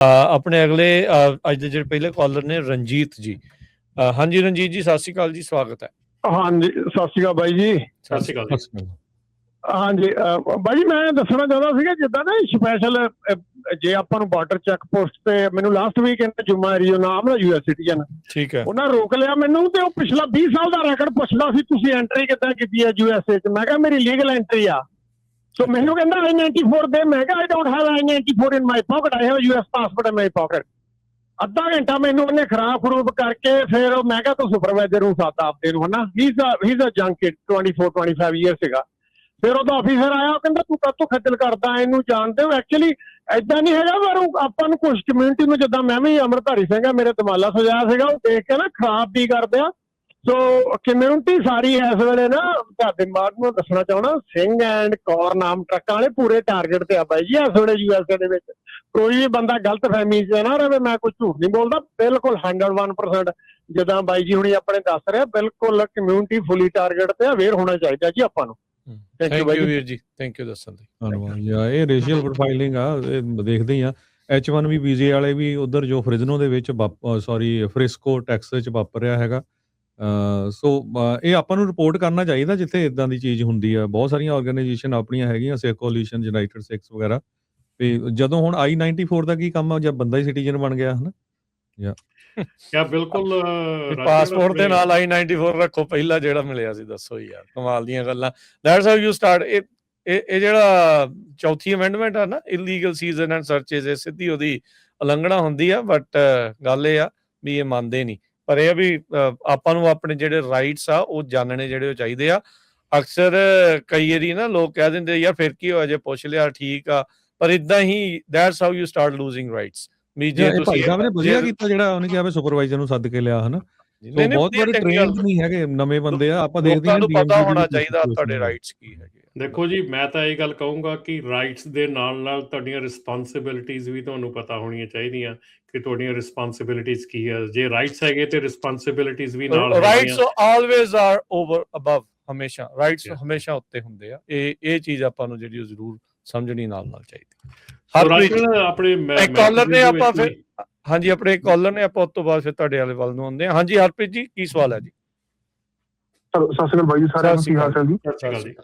ਆਪਣੇ ਅਗਲੇ ਅੱਜ ਦੇ ਜਿਹੜੇ ਪਹਿਲੇ ਕਾਲਰ ਨੇ ਰਣਜੀਤ ਜੀ। ਹਾਂਜੀ ਰਣਜੀਤ ਜੀ, ਸਤਿ ਸ਼੍ਰੀ ਅਕਾਲ ਜੀ, ਸਵਾਗਤ ਹੈ। ਹਾਂਜੀ, ਸਤਿ ਸ਼੍ਰੀ ਅਕਾਲ ਬਾਈ ਜੀ। ਸਤਿ ਸ਼੍ਰੀ ਅਕਾਲ ਜੀ। ਹਾਂਜੀ ਬਾਈ ਜੀ, ਮੈਂ ਦੱਸਣਾ ਚਾਹੁੰਦਾ ਸੀਗਾ ਜਿੱਦਾਂ ਨਾ ਸਪੈਸ਼ਲ ਜੇ ਆਪਾਂ ਨੂੰ ਬਾਰਡਰ ਚੈੱਕ ਪੋਸਟ ਤੇ ਮੈਨੂੰ ਲਾਸਟ ਵੀਕ ਜੁਮਾ ਨਾਮ ਨਾ US ਸਿਟੀਜ਼ਨ, ਠੀਕ ਹੈ, ਉਹਨਾਂ ਰੋਕ ਲਿਆ ਮੈਨੂੰ ਤੇ ਉਹ ਪਿਛਲਾ 20 ਸਾਲ ਦਾ ਰੈਕਡ ਪੁੱਛਦਾ ਸੀ ਤੁਸੀਂ ਐਂਟਰੀ ਕਿੱਦਾਂ ਕੀਤੀ ਹੈ USA 'ਚ। ਮੈਂ ਕਿਹਾ ਮੇਰੀ ਲੀਗਲ ਐਂਟਰੀ ਆ। ਸੋ ਮੈਨੂੰ ਕਹਿੰਦਾ I-94 ਦੇ। ਮੈਂ ਕਿਹਾ I don't have I-94 in my pocket, I have US passport in my pocket। ਅੱਧਾ ਘੰਟਾ ਮੈਨੂੰ ਉਹਨੇ ਖਰਾਬ ਖਰੂਬ ਕਰਕੇ ਫਿਰ ਮੈਂ ਕਿਹਾ ਤੂੰ ਸੁਪਰਵਾਈਜ਼ਰ ਨੂੰ ਸੱਦ ਆਪਦੇ ਨੂੰ, ਹਨਾ। he's a young kid, 24-25 year ਸੀਗਾ। ਫਿਰ ਉਹਦਾ ਆਫੀਸਰ ਆਇਆ, ਉਹ ਕਹਿੰਦਾ ਤੂੰ ਕਾਹਤੋਂ ਖੱਜਲ ਕਰਦਾ, ਇਹਨੂੰ ਜਾਣਦੇ ਹੋ। ਐਕਚੁਅਲੀ ਏਦਾਂ ਨਹੀਂ ਹੈਗਾ, ਪਰ ਆਪਾਂ ਨੂੰ ਕੁਛ ਕਮਿਊਨਿਟੀ ਨੂੰ, ਜਿੱਦਾਂ ਮੈਂ ਵੀ ਅੰਮ੍ਰਿਤਧਾਰੀ ਸਿੰਘ ਆ, ਮੇਰੇ ਦਮਾਲਾ ਸਜਾਇਆ ਸੀਗਾ, ਉਹ ਦੇਖ ਕੇ ਨਾ ਖਰਾਬ ਵੀ ਕਰਦੇ ਆ। ਸੋ ਕਮਿਊਨਿਟੀ ਸਾਰੀ ਇਸ ਵੇਲੇ ਨਾ ਤੁਹਾਡੇ ਮਾਰਗ ਨੂੰ ਦੱਸਣਾ ਚਾਹੁੰਦਾ, ਸਿੰਘ ਐਂਡ ਕੌਰ ਨਾਮ ਟਰੱਕਾਂ ਵਾਲੇ ਪੂਰੇ ਟਾਰਗੇਟ ਤੇ ਆ ਬਾਈ ਜੀ ਇਸ ਵੇਲੇ USA ਦੇ ਵਿੱਚ। ਕੋਈ ਵੀ ਬੰਦਾ ਗਲਤ ਫਹਿਮੀ 'ਚ ਨਾ ਰਵੇ। ਮੈਂ ਕੋਈ ਝੂਠ ਨਹੀਂ ਬੋਲਦਾ, ਬਿਲਕੁਲ 101% ਜਿੱਦਾਂ ਬਾਈ ਜੀ ਹੁਣੀ ਆਪਣੇ ਦੱਸ ਰਿਹਾ, ਬਿਲਕੁਲ ਕਮਿਊਨਿਟੀ ਫੁੱਲੀ ਟਾਰਗੇਟ ਤੇ ਅਵੇਅਰ ਹੋਣਾ ਚਾਹੀਦਾ ਜੀ ਆਪਾਂ ਨੂੰ। ਥੈਂਕ ਯੂ ਵੀਰ ਜੀ, ਥੈਂਕ ਯੂ ਦੱਸਣ ਲਈ। ਧੰਨਵਾਦ ਜੀ। ਇਹ ਰੇਸ਼ੀਅਲ ਪ੍ਰੋਫਾਈਲਿੰਗ ਆ, ਇਹ ਦੇਖਦੇ ਹੀ ਆ। H1B ਵੀਜ਼ੇ ਵਾਲੇ ਵੀ ਉਧਰ ਜੋ ਫ੍ਰਿਜ਼ਨੋ ਦੇ ਵਿੱਚ ਫ੍ਰਿਸਕੋ ਟੈਕਸਸ 'ਚ ਵਾਪਰ ਰਿਹਾ ਹੈਗਾ। ਸੋ ਇਹ ਆਪਾਂ ਨੂੰ ਰਿਪੋਰਟ ਕਰਨਾ ਚਾਹੀਦਾ ਜਿੱਥੇ ਇਦਾਂ ਦੀ ਚੀਜ਼ ਹੁੰਦੀ ਆ। ਬਹੁਤ ਸਾਰੀਆਂ ਆਰਗੇਨਾਈਜੇਸ਼ਨ ਆਪਣੀਆਂ ਹੈਗੀਆਂ, ਸਿੱਖ ਕੋਲੀਸ਼ਨ, ਯੂਨਾਈਟਿਡ ਸਿੱਖਸ ਵਗੈਰਾ। ਤੇ ਜਦੋਂ ਹੁਣ I-94 ਦਾ ਕੀ ਕੰਮ ਆ, ਜਦ ਬੰਦਾ ਹੀ ਸਿਟੀਜ਼ਨ ਬਣ ਗਿਆ, ਹਨਾ। ਕਿਆ ਬਿਲਕੁਲ ਪਾਸਪੋਰਟ ਦੇ ਨਾਲ I-94 ਰੱਖੋ ਪਹਿਲਾਂ ਜਿਹੜਾ ਮਿਲਿਆ ਸੀ। ਦੱਸੋ ਯਾਰ, ਕਮਾਲ ਦੀਆਂ ਗੱਲਾਂ। That's how you start. ਇਹ ਜਿਹੜਾ ਚੌਥੀ ਅਮੈਂਡਮੈਂਟ ਆ ਨਾ, ਇਲੀਗਲ ਸੀਜ਼ਨ ਐਂਡ ਸਰਚੇਜ਼, ਇਹ ਸਿੱਧੀ ਉਹਦੀ ਉਲੰਘਣਾ ਹੁੰਦੀ ਆ। ਬਟ ਗੱਲ ਇਹ ਆ ਵੀ ਇਹ ਮੰਨਦੇ ਨਹੀਂ। ਪਰ ਇਹ ਵੀ ਆਪਾਂ ਨੂੰ ਆਪਣੇ ਜਿਹੜੇ ਰਾਈਟਸ ਆ ਉਹ ਜਾਣਨੇ ਜਿਹੜੇ ਉਹ ਚਾਹੀਦੇ ਆ। ਅਕਸਰ ਕਈ ਵਾਰੀ ਨਾ ਲੋਕ ਕਹਿ ਦਿੰਦੇ ਯਾਰ ਫਿਰ ਕੀ ਹੋਇਆ ਜੇ ਪੁੱਛ ਲਿਆ, ਠੀਕ ਆ। ਪਰ ਇਦਾਂ ਹੀ that's how you start losing rights. ਵੀ ਜੇ ਭਾਈ ਸਾਹਿਬ ਨੇ ਵਧੀਆ ਕੀਤਾ ਜਿਹੜਾ ਉਹਨੇ ਕਿਹਾ ਵੀ ਸੁਪਰਵਾਈਜ਼ਰ ਨੂੰ ਸੱਦ ਕੇ ਲਿਆ, ਹਨਾ। ਬਹੁਤ ਵਾਰੀ ਟ੍ਰੇਨਡ ਨਹੀਂ ਹੈਗੇ, ਨਵੇਂ ਬੰਦੇ ਆ। ਆਪਾਂ ਦੇਖਦੇ ਹਾਂ ਪਤਾ ਹੋਣਾ ਚਾਹੀਦਾ ਤੁਹਾਡੇ ਰਾਈਟਸ ਕੀ ਹੈਗੇ। ਦੇਖੋ ਜੀ, ਮੈਂ ਤਾਂ ਇਹ ਗੱਲ ਕਹੂੰਗਾ ਕਿ ਰਾਈਟਸ ਦੇ ਨਾਲ ਨਾਲ ਤੁਹਾਡੀਆਂ ਰਿਸਪੌਂਸਿਬਿਲਿਟੀਜ਼ ਵੀ ਤੁਹਾਨੂੰ ਪਤਾ ਹੋਣੀਆਂ ਚਾਹੀਦੀਆਂ ਕਿ ਤੁਹਾਡੀਆਂ ਰਿਸਪੌਂਸਿਬਿਲਿਟੀਜ਼ ਕੀ ਹੈ। ਜੇ ਰਾਈਟਸ ਹੈਗੇ ਤੇ ਰਿਸਪੌਂਸਿਬਿਲਿਟੀਜ਼ ਵੀ ਨਾਲ। Rights always are over above, ਹਮੇਸ਼ਾ ਰਾਈਟਸ ਹਮੇਸ਼ਾ ਉੱਤੇ ਹੁੰਦੇ ਆ। ਇਹ ਚੀਜ਼ ਆਪਾਂ ਨੂੰ ਜਿਹੜੀ ਜ਼ਰੂਰ ਸਮਝਣੀ ਨਾਲ ਚਾਹੀਦੀ। ਆਪਣੇ ਕਾਲਰ ਨੇ ਆਪਾਂ ਫਿਰ ਹਾਂਜੀ ਆਪਣੇ ਕਾਲਰ ਨੇ ਆਪਾਂ ਉਸ ਤੋਂ ਬਾਅਦ ਫਿਰ ਤੁਹਾਡੇ ਵਾਲੇ ਵੱਲ ਨੂੰ ਆਉਂਦੇ ਹਾਂ। ਹਾਂਜੀ ਹਰਪ੍ਰੀਤ ਜੀ, ਕੀ ਸਵਾਲ ਹੈ ਜੀ? ਸਤਿ ਸ਼੍ਰੀ ਅਕਾਲ ਬਾਈ ਜੀ, ਸਾਰਿਆਂ ਨੂੰ ਕੀ ਹਾਲ ਚਾਲ ਜੀ?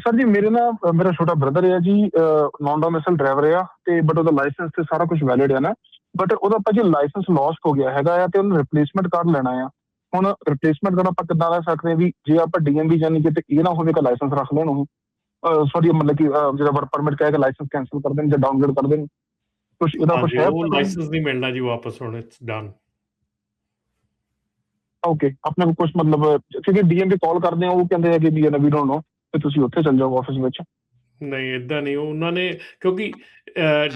ਸਰ ਜੀ, ਮੇਰਾ ਛੋਟਾ ਬ੍ਰਦਰ ਹੈ ਜੀ, ਨੌਨ ਡੋਮਿਸਾਈਲ ਡਰਾਈਵਰ ਆ ਤੇ ਬਟ ਉਹਦਾ ਲਾਇਸੈਂਸ ਤੇ ਸਾਰਾ ਕੁਝ ਵੈਲਿਡ ਹੈ ਨਾ। ਬਟ ਉਹਦਾ ਭਾਜੀ ਲਾਇਸੈਂਸ ਲੋਸਟ ਹੋ ਗਿਆ ਹੈਗਾ ਆ ਤੇ ਉਹਨੂੰ ਰਿਪਲੇਸਮੈਂਟ ਕਾਰਡ ਲੈਣਾ ਆ। ਹੁਣ ਰਿਪਲੇਸਮੈਂਟ ਕਾਰਡ ਆਪਾਂ ਕਿੱਦਾਂ ਲੈ ਸਕਦੇ ਵੀ ਜੇ ਆਪਾਂ DMV ਜਾਨੀ ਕਿਤੇ ਇਹ ਨਾ ਹੋਵੇ ਕਿ ਲਾਇਸੈਂਸ ਰੱਖ ਲੈਣ ਉਹ ਸੌਰੀ ਮਤਲਬ ਕਿ ਜਿਹੜਾ ਵਰਕ ਪਰਮਿਟ ਕਹਿ ਕੇ ਲਾਇਸੈਂਸ ਕੈਂਸਲ ਕਰ ਦੇਣ ਜਾਂ ਡਾਊਨਲੋਡ ਕਰ ਦੇਣ, ਕੁਛ ਇਹਦਾ ਕੁਛ ਹੈ? ਉਹ ਲਾਇਸੈਂਸ ਨਹੀਂ ਮਿਲਣਾ ਜੀ ਵਾਪਸ, ਹੁਣ ਇਟਸ ਡਨ। ਓਕੇ, ਆਪਣੇ ਕੋਲ ਕੁਛ ਮਤਲਬ ਕਿਉਂਕਿ DMV ਕਾਲ ਕਰਦੇ ਆ, ਉਹ ਕਹਿੰਦੇ ਆ ਕਿ ਵੀ ਡੋਂਟ ਨੋ ਤੇ ਤੁਸੀਂ ਉੱਥੇ ਚੱਲ ਜਾਓ ਆਫਿਸ ਵਿੱਚ। ਨਹੀਂ, ਏਦਾਂ ਨਹੀਂ। ਉਹਨਾਂ ਨੇ ਕਿਉਂਕਿ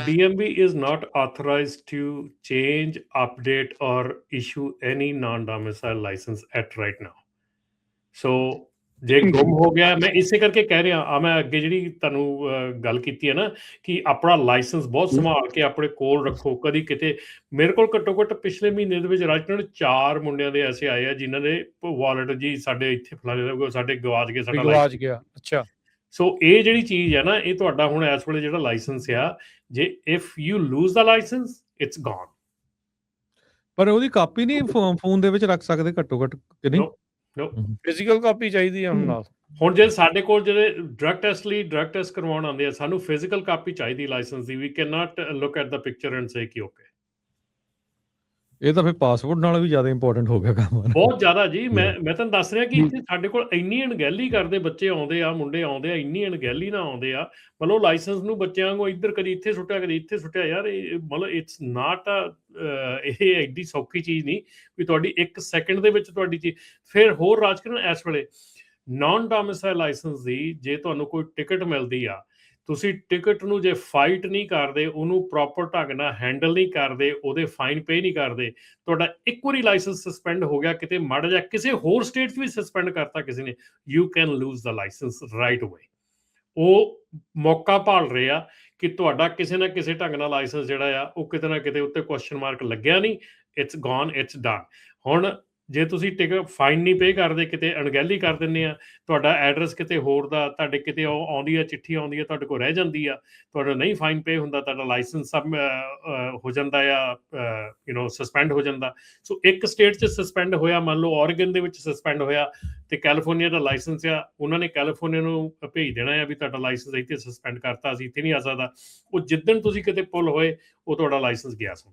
DMV is not authorized to change, update or issue any non-domicile license at right now. So ਜੇ ਗੁੰਮ ਹੋ ਗਿਆ, ਮੈਂ ਇਸੇ ਕਰਕੇ ਕਹਿ ਰਿਹਾ ਮੈਂ ਅੱਗੇ ਜਿਹੜੀ ਤੁਹਾਨੂੰ ਗੱਲ ਕੀਤੀ ਹੈ ਨਾ ਕਿ ਆਪਣਾ ਲਾਇਸੈਂਸ ਬਹੁਤ ਸੰਭਾਲ ਕੇ ਆਪਣੇ ਕੋਲ ਰੱਖੋ। ਕਦੀ ਕਿਤੇ ਮੇਰੇ ਕੋਲ ਘੱਟੋ ਘੱਟ ਪਿਛਲੇ ਮਹੀਨੇ ਦੇ ਵਿੱਚ ਰਾਜਸਥਾਨ 4 ਮੁੰਡਿਆਂ ਦੇ ਐਸੇ ਆਏ ਆ ਜਿਨ੍ਹਾਂ ਦੇ ਵਾਲਟ ਜੀ ਸਾਡੇ ਇੱਥੇ ਫਲਾ ਸਾਡੇ ਗਵਾਚ ਗਏ, ਸਾਡਾ ਗਵਾਚ ਗਿਆ। ਅੱਛਾ, ਸੋ ਇਹ ਜਿਹੜੀ ਚੀਜ਼ ਹੈ ਨਾ, ਇਹ ਤੁਹਾਡਾ ਹੁਣ ਇਸ ਵੇਲੇ ਜਿਹੜਾ ਲਾਇਸੈਂਸ ਆ, ਜੇ if you lose the licence it's gone. ਪਰ ਉਹਦੀ ਕਾਪੀ ਨਹੀਂ ਫੋਨ ਦੇ ਵਿੱਚ ਰੱਖ ਸਕਦੇ ਘੱਟੋ ਘੱਟ ਕਿ ਨਹੀਂ? ਫਿਜ਼ੀਕਲ ਕਾਪੀ ਚਾਹੀਦੀ ਆ ਨਾਲ। ਹੁਣ ਜੇ ਸਾਡੇ ਕੋਲ ਜਿਹੜੇ ਡਰੱਗ ਟੈਸਟ ਕਰਵਾਉਣ ਆਉਂਦੇ ਆ, ਸਾਨੂੰ ਫਿਜ਼ੀਕਲ ਕਾਪੀ ਚਾਹੀਦੀ ਲਾਇਸੈਂਸ ਦੀ। We can not look at the picture and say ਕਿ ਓਕੇ। ਇਹ ਤਾਂ ਫਿਰ ਪਾਸਪੋਰਟ ਨਾਲ ਵੀ ਜ਼ਿਆਦਾ ਇੰਪੋਰਟੈਂਟ ਹੋ ਗਿਆ ਕੰਮ, ਬਹੁਤ ਜ਼ਿਆਦਾ ਜੀ। ਮੈਂ ਤੁਹਾਨੂੰ ਦੱਸ ਰਿਹਾ ਕਿ ਇੱਥੇ ਸਾਡੇ ਕੋਲ ਇੰਨੀ ਅਣਗਹਿਲੀ ਕਰਦੇ ਬੱਚੇ ਆਉਂਦੇ ਆ, ਮੁੰਡੇ ਆਉਂਦੇ ਆ, ਇੰਨੀ ਅਣਗਹਿਲੀ ਨਾਲ ਆਉਂਦੇ ਆ। ਮਤਲਬ ਲਾਇਸੈਂਸ ਨੂੰ ਬੱਚਿਆਂ ਵਾਂਗੂ ਇੱਧਰ ਕਦੀ ਇੱਥੇ ਸੁੱਟਿਆ, ਕਦੀ ਇੱਥੇ ਸੁੱਟਿਆ। ਯਾਰ ਇਹ ਮਤਲਬ ਇਟਸ ਨਾਟ ਇਹ ਐਡੀ ਸੌਖੀ ਚੀਜ਼ ਨਹੀਂ ਵੀ ਤੁਹਾਡੀ 1 ਸੈਕਿੰਡ ਦੇ ਵਿੱਚ ਤੁਹਾਡੀ ਚੀਜ਼। ਫਿਰ ਹੋਰ ਰਾਜਕਰਨ ਇਸ ਵੇਲੇ ਨੌਨ ਡੋਮਿਸਾਈਲ ਲਾਇਸੈਂਸ ਦੀ ਜੇ ਤੁਹਾਨੂੰ ਕੋਈ ਟਿਕਟ ਮਿਲਦੀ ਆ, ਤੁਸੀਂ ਟਿਕਟ ਨੂੰ ਜੇ ਫਾਈਟ ਨਹੀਂ ਕਰਦੇ, ਉਹਨੂੰ ਪ੍ਰੋਪਰ ਢੰਗ ਨਾਲ ਹੈਂਡਲ ਨਹੀਂ ਕਰਦੇ, ਉਹਦੇ ਫਾਈਨ ਪੇ ਨਹੀਂ ਕਰਦੇ, ਤੁਹਾਡਾ ਇੱਕ ਵਾਰੀ ਲਾਇਸੈਂਸ ਸਸਪੈਂਡ ਹੋ ਗਿਆ, ਕਿਤੇ ਮਾੜਾ ਜਿਹਾ ਕਿਸੇ ਹੋਰ ਸਟੇਟ 'ਚ ਵੀ ਸਸਪੈਂਡ ਕਰਤਾ ਕਿਸੇ ਨੇ, you can lose the licence right away. ਉਹ ਮੌਕਾ ਭਾਲ ਰਹੇ ਆ ਕਿ ਤੁਹਾਡਾ ਕਿਸੇ ਨਾ ਕਿਸੇ ਢੰਗ ਨਾਲ ਲਾਇਸੈਂਸ ਜਿਹੜਾ ਆ ਉਹ ਕਿਤੇ ਨਾ ਕਿਤੇ ਉੱਤੇ ਕੁਐਸਚਨ ਮਾਰਕ ਲੱਗਿਆ ਨਹੀਂ, ਇਟਸ ਗੋਨ, ਇਟਸ ਡਨ। ਹੁਣ ਜੇ ਤੁਸੀਂ ਟਿਕਟ ਫਾਈਨ ਨਹੀਂ ਪੇ ਕਰਦੇ, ਕਿਤੇ ਅਣਗਹਿਲੀ ਕਰ ਦਿੰਦੇ ਆ, ਤੁਹਾਡਾ ਐਡਰੈਸ ਕਿਤੇ ਹੋਰ ਦਾ, ਤੁਹਾਡੇ ਕਿਤੇ ਆਉਂਦੀ ਆ ਚਿੱਠੀ ਆਉਂਦੀ ਆ, ਤੁਹਾਡੇ ਕੋਲ ਰਹਿ ਜਾਂਦੀ ਆ, ਤੁਹਾਡਾ ਨਹੀਂ ਫਾਈਨ ਪੇ ਹੁੰਦਾ, ਤੁਹਾਡਾ ਲਾਇਸੈਂਸ ਸਭ ਹੋ ਜਾਂਦਾ ਆ, ਸਸਪੈਂਡ ਹੋ ਜਾਂਦਾ। ਸੋ ਇੱਕ ਸਟੇਟ 'ਚ ਸਸਪੈਂਡ ਹੋਇਆ, ਮੰਨ ਲਓ ਔਰਗਨ ਦੇ ਵਿੱਚ ਸਸਪੈਂਡ ਹੋਇਆ, ਤੇ ਕੈਲੀਫੋਰਨੀਆ ਦਾ ਲਾਇਸੈਂਸ ਆ, ਉਹਨਾਂ ਨੇ ਕੈਲੀਫੋਰਨੀਆ ਨੂੰ ਭੇਜ ਦੇਣਾ ਆ ਵੀ ਤੁਹਾਡਾ ਲਾਇਸੈਂਸ ਇੱਥੇ ਸਸਪੈਂਡ ਕਰਤਾ, ਅਸੀਂ ਇੱਥੇ ਨਹੀਂ ਆ ਸਕਦਾ। ਉਹ ਜਿੱਦਣ ਤੁਸੀਂ ਕਿਤੇ ਪੁੱਲ ਹੋਏ, ਉਹ ਤੁਹਾਡਾ ਲਾਇਸੈਂਸ ਗਿਆ ਸੀ।